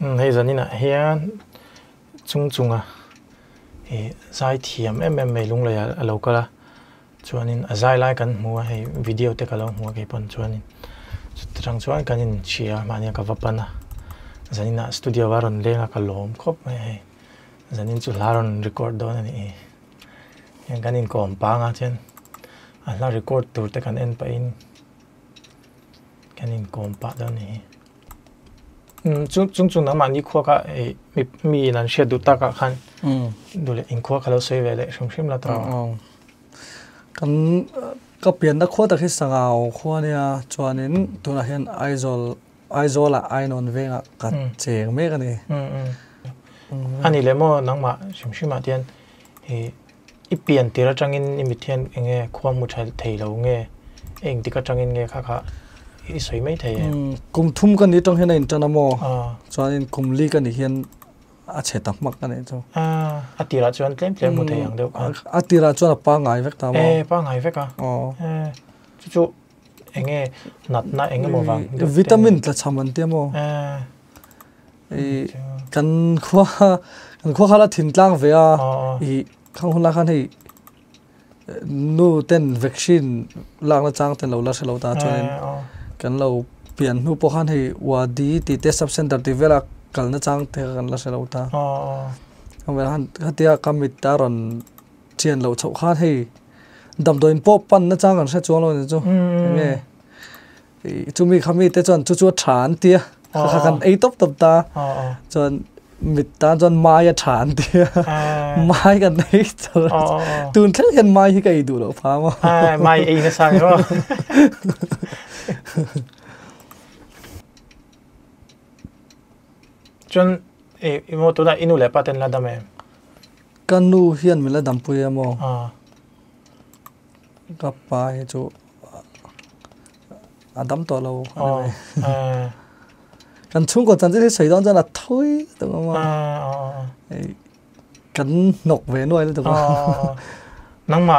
hay giờ nên là hiền chung chung à giải thiểm em mấy lung lại à lâu cả cho nên giải lại cần mua hay video te cả lâu mua cái phần cho nên trang cho anh cần nhìn chia mà nhà cái vật à giờ nên là studio varon lên cái lồng khop hay giờ nên chú laron record đó này yang cần nhìn còn bang à trên la record tour te cần end pain cần nhìn còn bang đó này chung nang mani kho ka mi nan she du ta ka khan dule in kho khalo sei ve le shim la tra kan ka pian da kho ta khi sangao kho nia chuanin tuna hian aizola ainon venga ka cheng me ka ni ani le mo nang ma shim ma tian i pian tira changin imithian enge kho mu thal thei lo nge eng tika changin nge kha i soi mai thei kum thum kan ni tong hen in tanamo chuanin kum li kan ni hian a che tak mak kan ni chu atira chuan tlem mu thei ang deuh atira chuan pa ngai vek ta mo pa ngai vek a chu enge nat na enge mo wang vitamin tla chaman te mo kan khwa khala thin tlang ve a i khang hun la khan hei nu ten vaccine lang na chang ten lo la se lo ta chuanin kan lo pian nu po khan hei wa di ti te sub center ti vela kal na chang te kan la se lo ta amel han hatia kamit ta ron chian lo chau khan hei dam doin po pan na chang kan se chuang lo ni chu nge chu mi khami te chon chu than tia kha kan ei top ta chon mit ta chon mai than tia mai kan nei chon tun thel hen mai hi kai du lo pha mo mai ei na sang ro chon mo to da inu le paten la dame kanu hian mila dam pu ya mo ka pa he chu adam to lo kan chung ko chan je sei don chan a thui to ma kan nok ve noi le to nang ma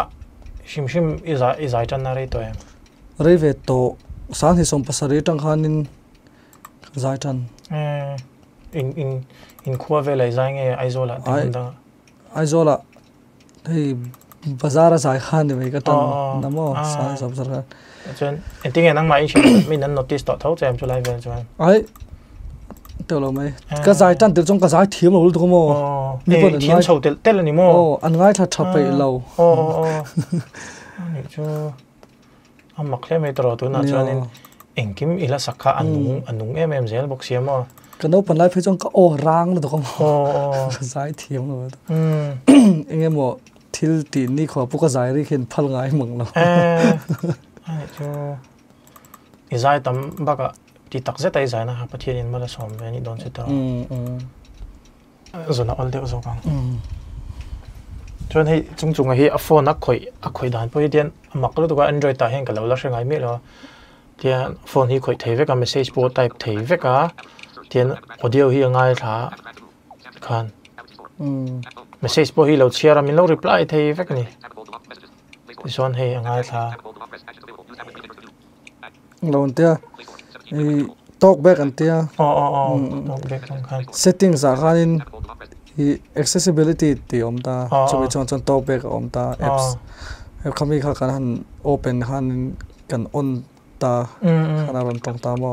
shim izai chan na re to em re ve to san hi som pasari tang khanin zai chan in khua ve lai zai nge aizola hei bazar zai khan ni ka tan namo san som sar khan chen enting nang ma in min nan notice to thau chem chu lai ve chuan ai to lo mai ka zai tan til chong ka zai thiam lo to mo ni pon thiam chho tel ni mo an ngai tha thap pe lo ni chu amak le me tro tu na chuan in engkim ila sakha anung zel box siamo kan no pan lai phe chong ka o rang lo to mo zai thiam lo enge mo thil ti ni kho pu ka zai ri khin phal ngai mong lo chu izai tam baka ti tak zeta izai na ha pathian in mala som ve ni don se ta zona ol de zo kang chon hei chung hi a phone a khoi dan poi dian amak lo to ka android ta hen ka lo la hrengai me lo tian phone hi khoi thei ve ka message board type thei ve ka tian audio hi ngai tha khan message board hi lo share min lo reply thei ve ka ni son hei ngai tha lon tia talk back an tia talk back khan settings a khanin accessibility ti om ta chumi chon talk back om ta apps khami kha kan han open han kan on ta khana ron tong ta mo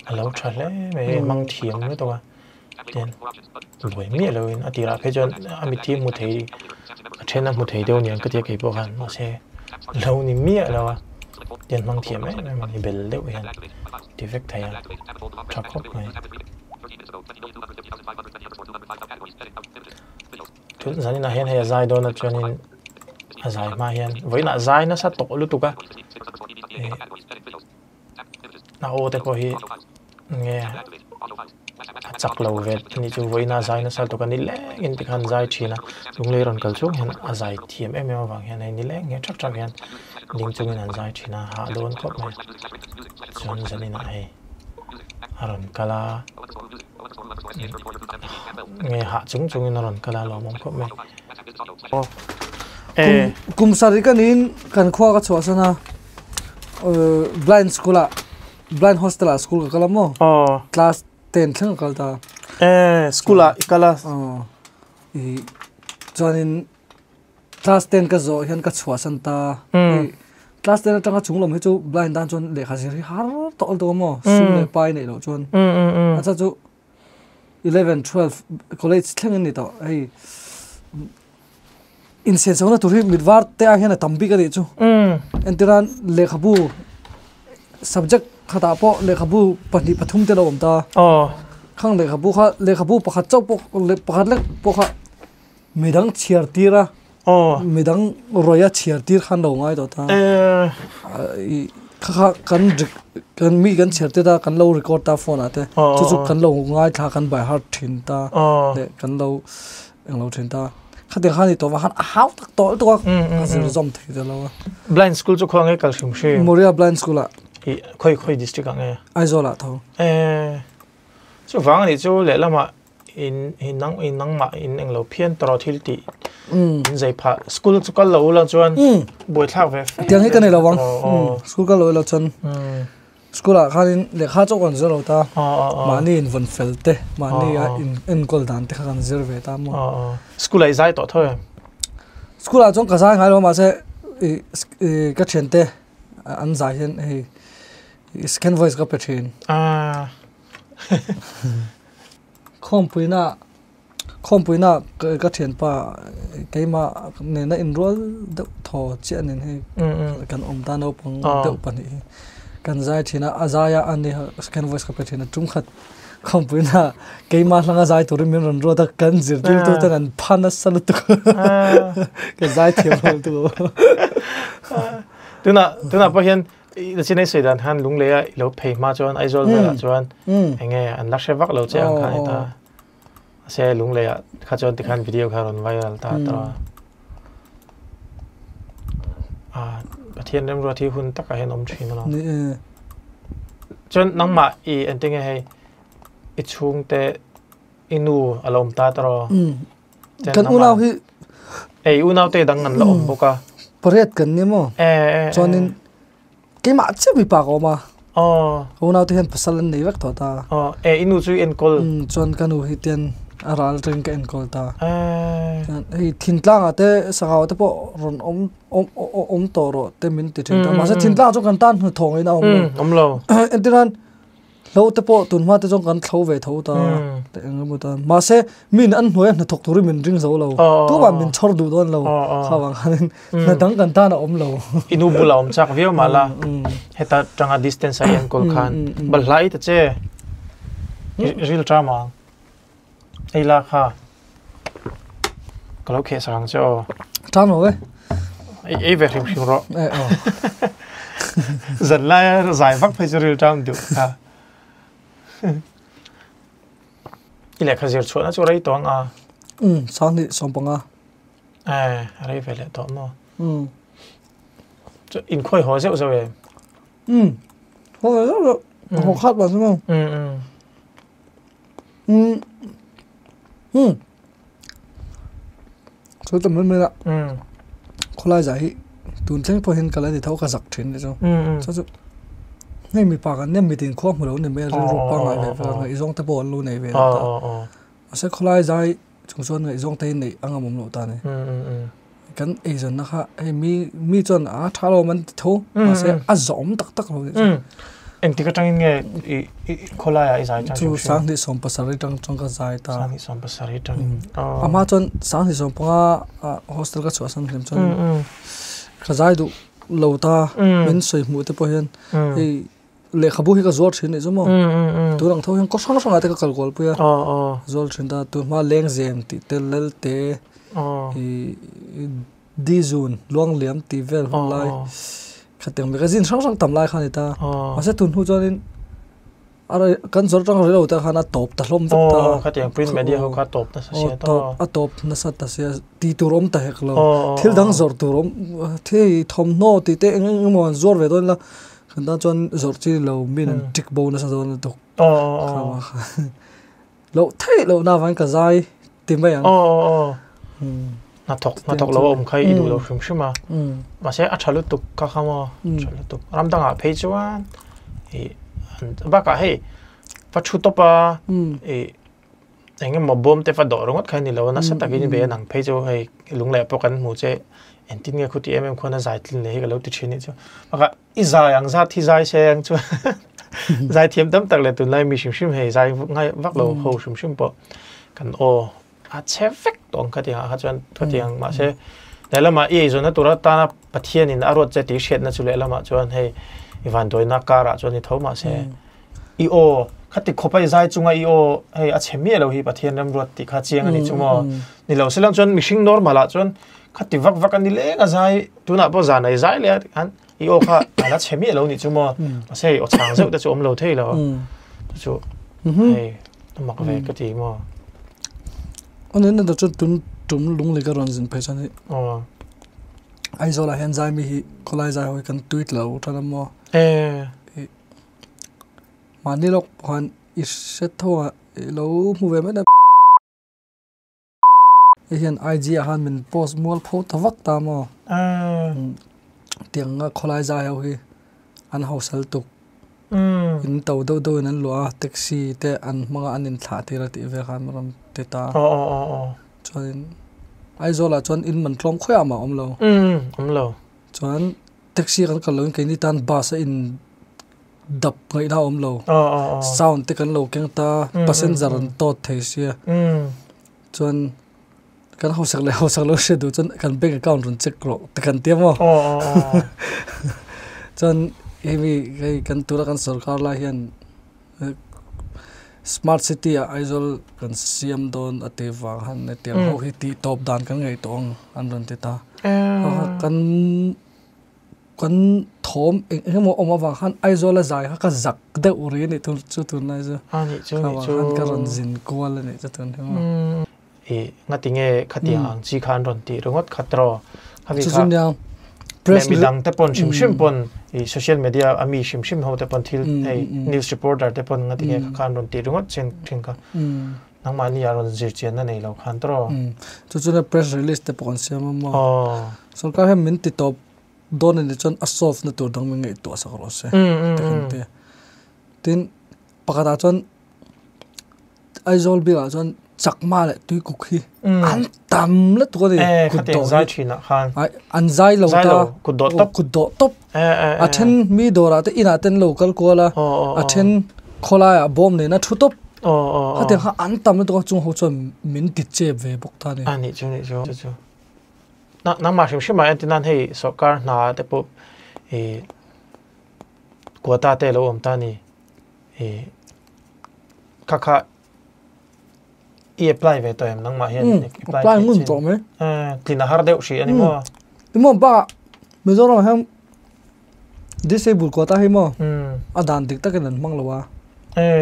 alo thale me mang thiam me to ten loi mi lo in atira phe jon ami thi mu thei thena mu thei deu nian ka te ke po han no se lo ni mi lo ten mang thiam me ni bel deu yan defect thai chak khop mai tu zani na hen he zai do na chuanin azai ma hian voina zai na sa to lu tu ka na o te ko hi nge chak lo ve ni chu voina zai na sa to ka ni le in ti khan zai thina lung le ron kal chu hen azai thiam em wang hian ni le nge chak hian ding chung in an zai thina ha don khop mai chon zani na he aron kala nge ha chung in ron kala lo mom khop mai kum sari kanin kan khwa ka chwa sana blind school blind hostel school ka kalamo class 10 thlang kal ta school a ikala I chuanin class 10 ka zo hian ka chhuwa san ta class 10 atanga chunglom hi chu blind dan chon lekha zir har tol to mo sum le pai nei lo chon acha chu 11 12 college thleng ni to ei in sense ona turi midwar te a hian tambi ka ri chu entiran lekhabu subject khata po lekhabu pani pathum te lo om ta khang lekhabu pakhat chau po pakhat lek po kha midang chiar tira midang roya chiar tir khan lo ngai to ta kha kan mi kan chiar te da kan lo record ta phone ate chu kan lo ngai tha kan by heart thin ta le kan lo englo thin ta khate khani to han how tak to to azir zom thei da lo blind school chu khong e kalshim she moria blind school a khoi district ang e aizola tho chu wang ni chu le lama in nang ma in englo phian tro thil ti in zai pha school chu kal lo la chuan boi thak ve tiang hi kan lo wang school ka lo chan school a khanin le kha chu kon zero ta mani in von felte mani a in kol dan te khan zero ve ta mo school ai zai to thoi school a chong ka sa ngai lo ma se ka chente an za hian he scan voice ka pathin khompuina ka thian pa keima ne na enroll de tho chen ne he kan omta no pang de pani kan zai thina azaya ani scan voice ka pathina tum khat khompuina keima langa zai tur min ron ro da kan zir dil to tan phana sal tu ka zai thiam tu tuna pa hian the chinese say dan han lung le lo phe ma chuan aizol la chuan enge an la shewak lo che ang khai ta se lung le kha chuan tikhan video kha ron viral ta pathian rem ro thi hun taka hen om thim lo chuan nangma I ending he I chung te inu alom ta tro kan unaw hi unaw te dang nan lo om boka paret kan ni mo chuanin keima che mi pa ko ma unaw te hen pasalan nei vek to ta inu chu en kol chuan kanu hi ten aral tring ka en kol ta ei thintlang ate sagaw te po ron om to ro te min ti thin ta ma se thintlang chu kan tan thong ina om lo entiran lo te po tun ma te jong kan thlo ve tho ta te engmu ta ma se min an hnuai na thok turi min ring zo lo tu ba min chor du don lo khawang han na dang kan ta na om lo inu bula om chak veo mala heta tanga distance ai en kol khan bal lai ta che real drama ei la kha kalau khe sang cho tam lo ve ei ve hrim ro zan la zai vak phai real drama du ha ile khazir chona chu rai tong a sang ni sompanga rai vele to no in khoi ho zeu zeu e ho zeu ho khat ba mo so ta men la khulai zai tun thleng po hin kala ni thau ka zak thin ni so so nei mi pa kan nem mi tin kho mu lo ne me ru pa ngai ve fa ngai zong ta bon lu nei ve ta ase khulai zai chung chon ngai zong te nei angamom lo ta ne kan zon na kha mi chon a thalo man tho ase a zom tak lo eng tika tang nge khulai ai zai chang chu sang ni som pasari tang chong ka zai ta sang ni som pasari tang ama chon sang ni som pa hostel ka chwa san chon khazai du lo ta min soi mu te po hian le khabu hi ka zor thin ni zomo tu rang tho hian ko sang ate ka kal gol pu ya zol thin da tu ma leng zem ti tel lel te di zun luang liam ti vel lai khateng magazine sang tam lai khani ta ase tun hu jonin ara kan zor tang relo ta khana top ta hlom ta khateng print media ho kha top ta sia ta top na sa ta sia ti turom ta hek lo thil dang zor turom thei thom no ti te engmon zor ve don la kan ta chon zor chi lo min tik bo na sa don to lo thei lo na van ka zai ti mai ang na thok lo om khai idu lo shum shuma ma se a thalu tuk ka khama thalu tuk ram danga phei chuan ba ka he phát chút top à anh em mà bom te phát đỏ rồi ngót khai nín lâu nó sẽ tagi như bé nàng phải cho hay lúng lẹ bọc ăn mù chế anh tin nghe kuti em khôn nó giải tin lấy cái lâu tự nhiên chứ mà cả ít dài ang ra thì dài xe anh chứ dài thiêm tấm tắc lại từ nay mi sim hay dài ngay vác lâu hồ sim bỏ cần ô chế phép tông cái tiếng hát chọn cái tiếng mà sẽ đây là mà ý rồi nó tụi ta na bắt thiên in arot chế tiếng xét nó chú lệ là mà chọn hay van đôi na cara chọn thì thấu mà sẽ io khát thì khó phải dài chung io hay chém miết lâu hi bắt thiên làm ruột thì khát chiang anh chung mà ni lâu sẽ làm chọn mixing normal là chọn khát thì vác anh đi lẽ cái dài tụi nào bao giờ này dài lẽ anh io khát là chém miết lâu ni chung mà sẽ ở trang dâu để cho lâu thế là chú hay mặc về cái gì mà anh nên là cho tụm lung lấy cái rong zin phải chăng ai rồi là hiện在mi có lại dài hồi cần tweet lâu cho nó mà mà ní lúc hoàn ít sẽ thôi lâu mua về mấy đợt hiện IG han mình post mua post thắc ta mà tiếng có lại dài hồi anh học sal tục in tàu đâu đâu nên loa taxi te anh mga anh in thả thì là thì về han mà làm te ta cho nên ai rồi là cho in mình không khỏe mà ông lâu cho nên taxi kan lo cái ni tan bus in đập ngay nào ông lâu sound te kan lo keng ta passenger an tot thei sia cho nên kan học sắc lo sẽ du cho kan bank account run check ro te kan tiam mo cho nên cái kan tura kan sarkar la hian smart city aizol kan siam don ate wang han ne tiang ho hi ti top dan kan ngai tong an ron te ta kan thom engmo oma wang han aizol zai ha ka zak de uri ni chu tu nai zo ani chu han ka ron zin kwal ni chu tu ngati nge khati ang chi khan ron ti rongot khatro hawi kha press milang te pon shim pon social media ami shim ho te pon thil news reporter te pon ngati nge khan ron ti rongot chen thingka nang mani yaron zir chen na nei lo khan tro chu na press release te pon siam mo sarkar he min ti top don ni chon asof na tur dang ngai to sa ro se te tin pakata chon aizol bi la chon chakma le tui kukhi an tam le to de khating zai thina khan an zai lo ta ku do top a then mi dora te ina ten local kola a then khola ya bom ne na thu top khating ha an tam le to chung ho chon min ti che ve bok ta ne ani chu na ma shim ma antinan hei sarkar na te po quota te lo om ta ni kha apply về tụi em nâng mà hiện apply ngun to me thì là har deu shi ani mo ba me zo ram ham disable quota hi mo adan dik ta kan mang lo wa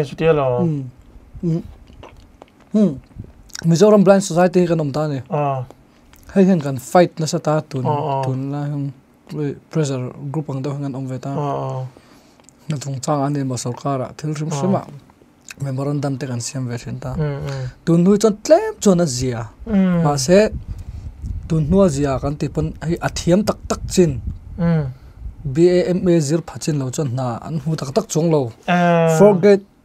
chu tia lo Mizoram Blind Society kan om ta ne hay hen kan fight na sa ta tun la hum pressure group ang do han om ve ta na tung chang ani ma sarkara thil rim sima memorandum te kan siam ve thin ta tun hu chon tlem chon a zia ma se tun nu zia kan ti pon hi athiam tak tak chin BAMA zir phachin lo chon na an hu tak tak chong lo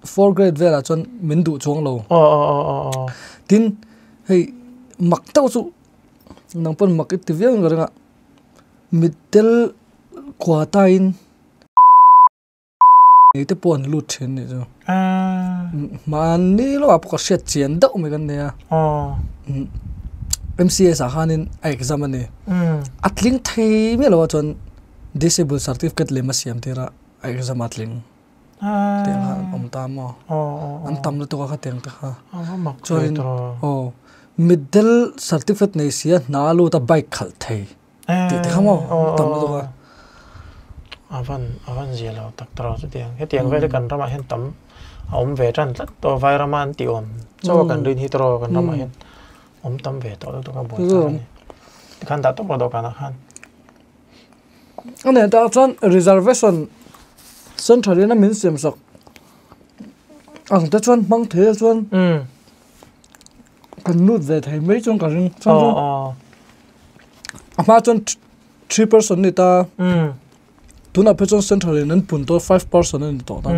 4 grade vela chon min du chong lo tin hei mak tau chu nang pon mak ti viang ga middle quota in te pon lut thin ni jo man ni lo ap ko set chen dau me gan ne MCS a hanin exam ani atling thei me lo chon disable certificate le masiam tera exam atling te om ta mo an tam lo to ka teng ta kha choin middle certificate nei sia na lu ta bike khal thei te khamo tam lo to ka avan zia lo tak tro chu tiang he tiang ve kan rama hen tam om ve tran tlat to vai raman ti om cho kan rin hi tro kan rama hen om tam ve to ka bo ta kan da to bo do kan han ane ta chan reservation central na min sem sak ang ta chuan mang the chuan kan nut ve thai mai chung ka ring chung ama chuan 3% ni ta tuna pe chuan central nan pun to 5% ni to ta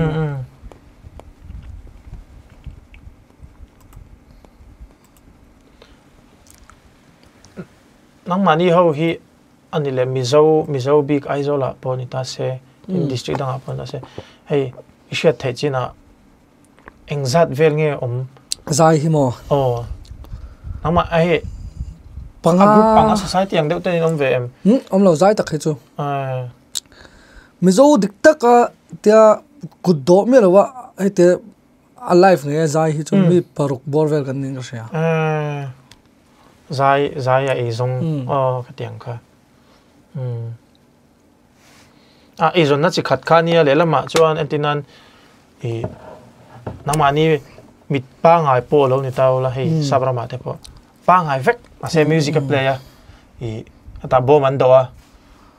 nang mani ho hi ani le mizo big aizola ponita se in district dang apon se hey isha thechina engzat vel nge zai hi mo nang ma ai panga society ang deuh ten ve em lo zai tak he chu mizo dik tak a tia kuddo me lawa ai te alive nge zai hi chu mi paruk borvel kan ning ria zai ya izong ka tiang kha izon na chi khat kha nia le lama chuan entinan namani mit pa ngai po lo ni taw la hei sabrama te po pa ngai vek ase music player ata bo man do a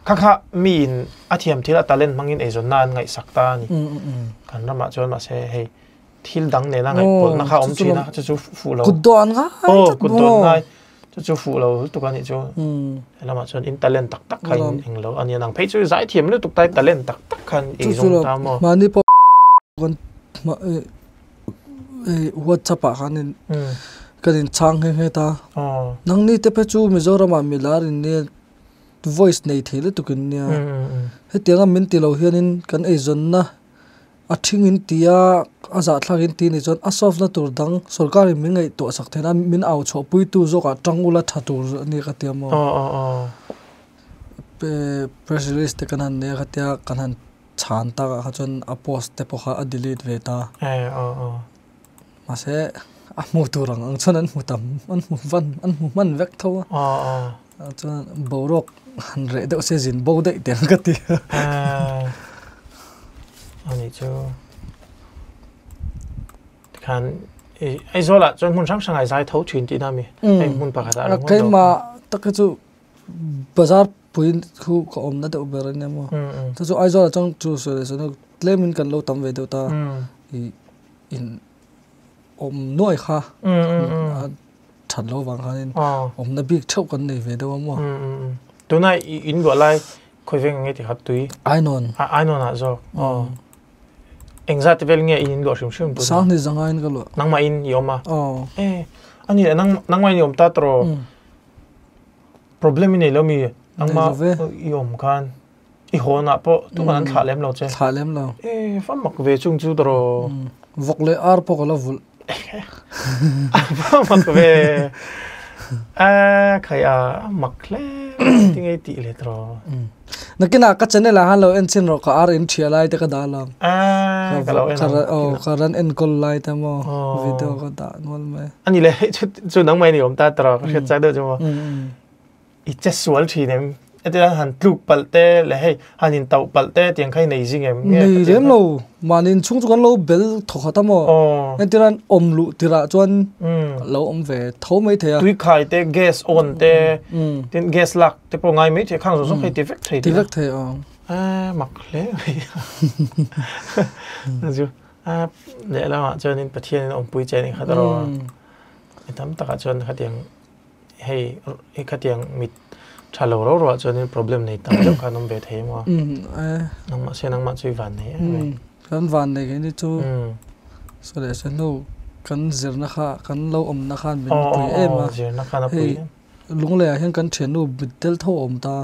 kha mi in athiam thila talent mangin ezon nan ngai sakta ni kan rama chuan ma se hei thil dang ne na ngai pol na kha om thina chu fu lo kudon nga kudon ngai chu fu lo tu kan ni chu lama chuan in talent tak tak kha in lo ani nang phei chu zai thiam lu tuk tai talent tak tak khan ezon ta mo mani po kon WhatsApp khanin kanin chang he ta nang ni te pe chu Mizoram milar in ne voice nei thele tukin nia he tianga min ti lo hianin kan ezon na athing in tia aza thlang in ti ni chon asof na tur dang sarkari mi ngai to sak thena min au cho pui tu zo ka tangula thatur ni ka tiamo press release te kanan ne ka tia kanan chan ta ka chon a post te po kha a delete ve ta mase a mu turang ang chon an mutam an mu van an mu man vek thawa chon borok han re de se jin bo de te ka ti ani chu kan ai zola chon mun sang sangai zai thau thin ti na mi ai mun pa khata kai ma tak chu bazar puin khu ko om na de uber ne mo ta chu ai zola chang chu so no claimin kan lo tam ve de ta in om noi kha than lo wang khanin om na big thau kan nei ve de mo tunai in go lai khoi veng nge ti khat tui ai non a zo engzat vel nge in go shim tu sang ni zangai in galo nang ma in yoma ani nang ma yom ta tro problem ni lo mi nang ma yom khan I hona po tu kan thalem lo che fa mak ve chung chu tro vokle ar po ko lo vul mak ve khaya makle tingai ti le tro nakina ka channel a halo en chin ro ka ar in thialai te ka dalam karan en kol lai ta mo video ka da nol me ani le chu nang mai ni om ta tro ka chet cha de chu mo I che sual thi nem etela han tluk palte le hei hanin tau palte tiang khai nei jing em nei rem lo manin chung chung lo bel thokata mo entiran omlu tira chuan lo om ve tho mai thea tui khai te gas on te tin gas lak te po ngai mai the khang so khai te vek the mak le ju le la ma chuan in pathian om pui che ni khataro etam taka chuan khatiang hei khatiang mit chalo ro chuan problem nei tam lo khanom be the mo nang ma chui van nei kan van nei ni chu so le se no kan zirna kha kan lo om na khan bin pui ema zirna khan pui lung le hian kan thenu bitel tho om ta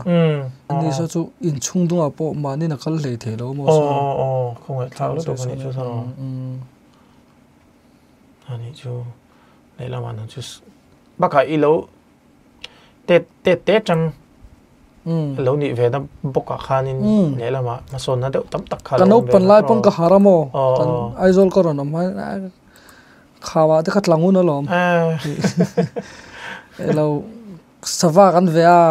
ni so chu in chung dunga po mani na kal hlei the lo mo so khong ai thau lo to ni chu so ani chu le la man chu ba ka I lo te chang lo ni ve na boka khanin le lama ma son na de tam tak kha kan open lai pon ka haramo kan aizol ko ron ma khawa te khatlangu na lom elo sava kan ve a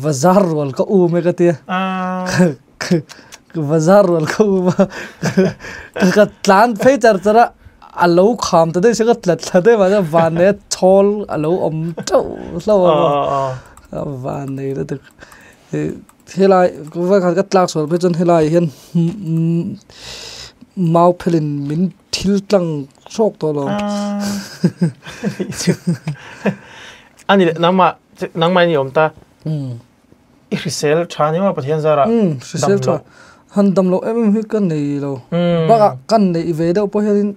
bazar wal ka u me ka te bazar wal ka u ka tlan fe char chara alo kham ta de se ka tlat thade ma van ne chol alo om chau lo van nei da de helai ko va ka tlak sol pe chon helai hian mau phelin min thil tlang sok to lo ani nang mai ni om ta I resell chani ma pathian zara resell cha han dam lo em hi kan nei lo ba kan nei ve do po hian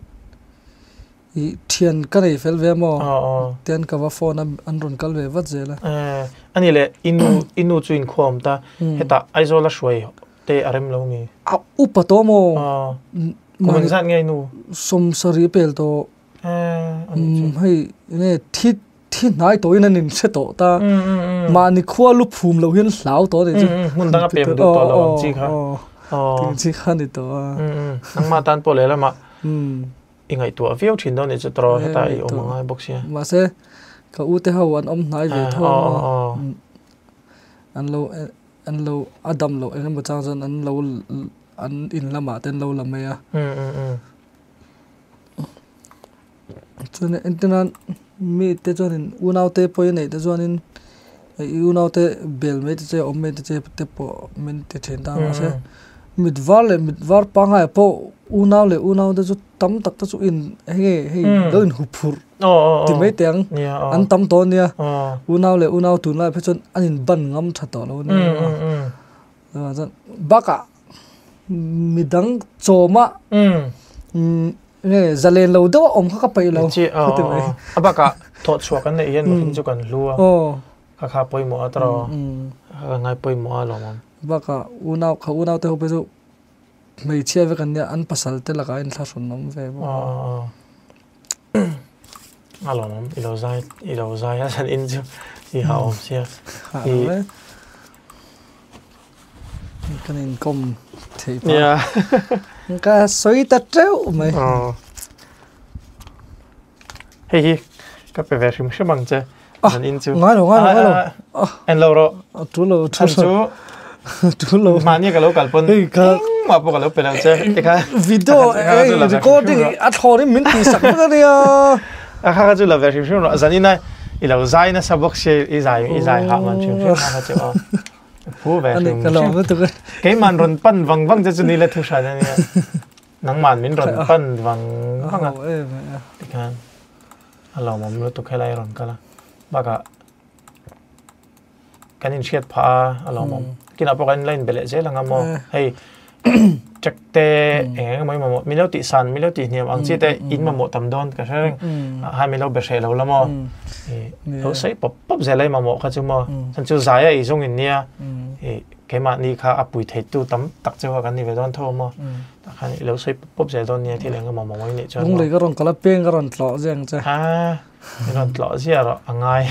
i thian ka nei fel ve mo ten ka wa phone an ron kal ve wat zela ani le inu chu in khom ta heta aizola shwai te arem lo mi a upato mo man zan ngai nu som sari pel to hei ne thi nai to in an se to ta ma ni khwa lu phum lo hian hlau to de mun danga pem du to lo chi kha ting chi kha ni to nang ma tan po le la ma ingai to viau thin don ni chu tro heta I omangai boxia ma se ka u te hawan om nai ve tho an lo adam lo engam ba chang jan an lo an in lama ten lo lama ya chune internet mi te chuanin unau te poi nei te chuanin unau te bel me te che om me te che te po min te then ta ma se midvar panga po unau te chu tam tak ta chu in he lo in hupur ti me teng an tam to nia unau tu na phe chon anin ban ngam tha to lo ni jan baka midang choma nge zalen lo do om kha pai lo abaka tho chwa kan nei yen mo chu kan lua kha poi mo atro ngai poi mo lo mom baka unau te ho pe chu mei chia ve kan ya an pasal te laka in thla ron nom ve bo alo mom ilo zai san in chu I ha om sia kan in kom thei pa ya ka soi ta treu mai hei ka pe ve rim shmang che san in chu ngai lo en lo ro tu lo ma ni ka lo kal pon ka ma po ka lo pe la che e ka video recording a thori min ti sak ka ria a kha chu la ve rim shmang san in nai ilo zai na sabok she I zai ha man chu ha chu pu ve rim cái man ron pan wang chu ni le thu sha ni nang man min ron pan wang hanga kan alo mom lo tu khelai ron kala baka kanin shet pha alo mom kina po kan line bele je langa mo hey chakte mai mo mi lo ti san mi lo ti niam ang chi te in mo tam don ka reng ha mi lo be she lo lamo lo sei pop je lai mo kha chu mo san chu zaya I zong in nia cái mà ni kha apui thei tu tam tak chawa kan ni ve don tho mo ta khan lo sei pop je don ni thi leng mo mai ni chon lung le ka ron kala peng ka ron tlo jeng cha ha ron tlo zia ro angai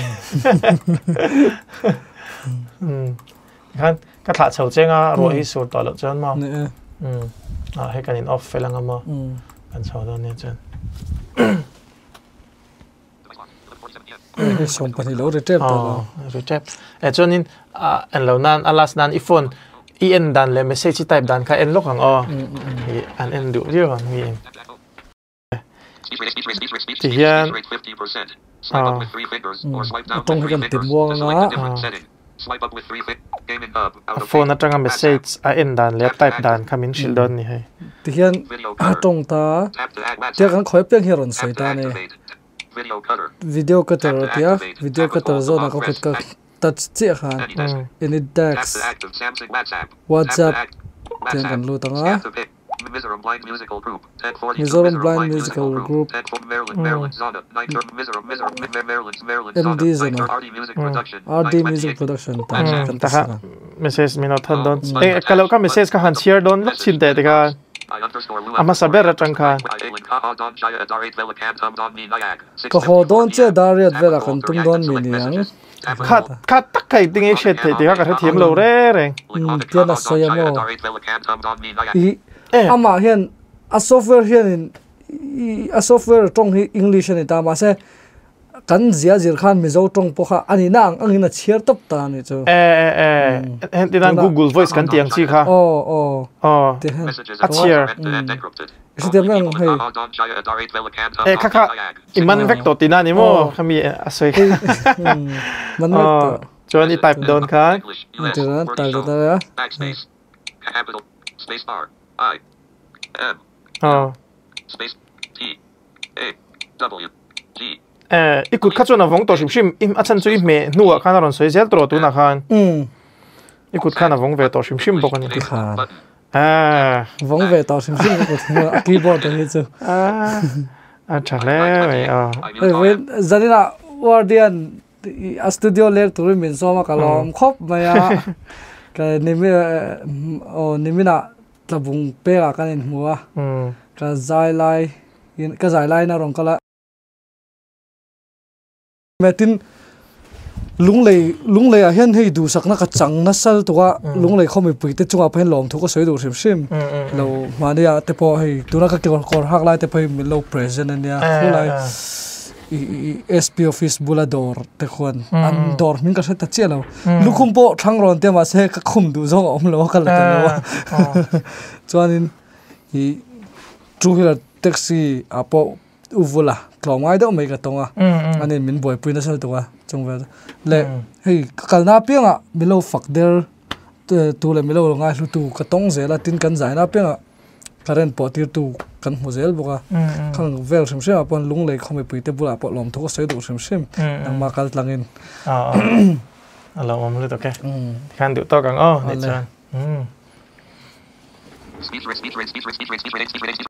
khan ka thla chho chenga ro hi sur to lo chon mo he kan in off felang mo kan chho don ni chon som pani lo retep e chonin en lo nan alas nan iphone en dan le message type dan kha en lok hang an en du ri hang mi ti hian tong hi kan tim wang nga phone atanga message en dan le type dan khamin shil don ni hai ti hian tong ta te kan khoi peng hi ron soi ta ne video cutter tia video cutter zona ka khut ka touch che khan in dex WhatsApp ten kan lu tanga Mizoram Blind Musical Group MD Zona RD Music Production ta message minot han don kalau ka message ka han share don lok chin te ka ama saber atang kha ko ho don che dariat vela kan tum don mi niang khat tak kai ting e shet te ka tha thiam lo re reng tiana soyamo ama hian a software hian a software tong hi English ni ta ma se kan zia zir khan mizo tong po kha ani nang angina chiar top ta ni chu hen tinan Google Voice kan tiang chi kha a chiar sitem nang hei kha iman vector tinani mo khami asoi man vector choni type don kha tiran type da ya capital space bar I M space T A W G ikut kha chona vong to shim im achan chu I me nuwa khana ron soi zel tro tu na khan ikut khana vong ve to shim bokani vong ve to shim ko keyboard ni chu chắc lẽ vậy với dân là Guardian studio lecture mình so mà cả lom khóc mà cái nimi na là vùng pe à cái này mua cái giải lai na rong cái là mẹ tin lung lei à hiện hay đủ sắc na cái trắng na sal tua lung lei không bị bụi tết chung à phải lom thu có sấy đủ sim lâu mà đi à tepo hay tu na cái còn hắc lai tepo mình lâu present anh ya không lai SP office bulador te khon an dor min ka thata chelo lukhum po thang ron te ma se ka khum du zong om lo ka la chuanin hi two wheeler taxi apo uvula tlomai do mai ka tonga anin min boy puina sel towa chungwa le hei kalna pianga milo fakder tu le milo ngai lu tu ka tong zela tin kan zaina pianga current potir tu kan mozel boka khang vel sim sim apon lung lei khome puite bula po lom thok sei do sim sim nang ma kal tlangin alo om lu to ke khan du to kang o ne chan Speech rate